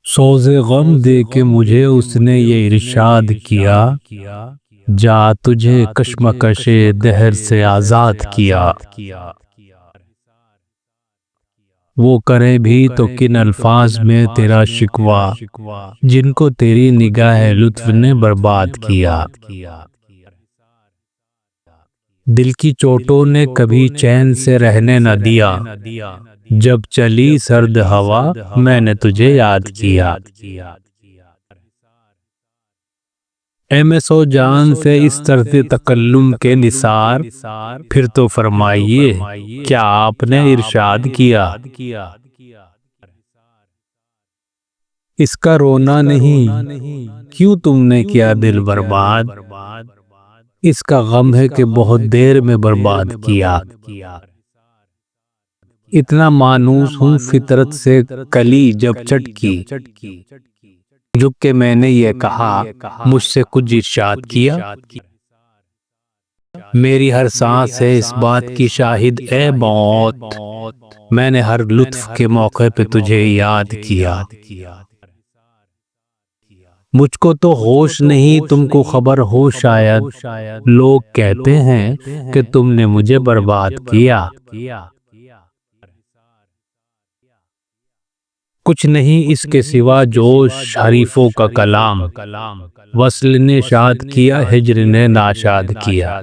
سوز غم دے کے مجھے اس نے یہ ارشاد کیا، جا تجھے کشمکش دہر سے آزاد کیا۔ وہ کرے بھی تو کن الفاظ میں تیرا شکوہ، جن کو تیری نگاہ لطف نے برباد کیا۔ دل کی چوٹوں نے کبھی چین سے رہنے نہ دیا، جب چلی سرد ہوا میں نے تجھے یاد کیا۔ اے میں سو جان سے اس طرز تکلم کے نثار، پھر تو فرمائیے کیا آپ نے ارشاد کیا۔ اس کا رونا نہیں کیوں تم نے کیا دل برباد، اس کا غم ہے کہ بہت دیر میں برباد کیا۔ اتنا مانوس ہوں فطرت سے کلی جب چٹکی، جھک کے میں نے یہ کہا مجھ سے کچھ ارشاد کیا۔ میری ہر سانس ہے اس بات کی شاہد اے موت، میں نے ہر لطف کے موقع پہ تجھے یاد کیا۔ مجھ کو تو ہوش نہیں تم کو خبر ہو شاید، لوگ کہتے ہیں کہ تم نے مجھے برباد کیا۔ کچھ نہیں اس کے سوا جوش حریفوں کا کلام، وصل نے شاد کیا ہجر نے ناشاد کیا۔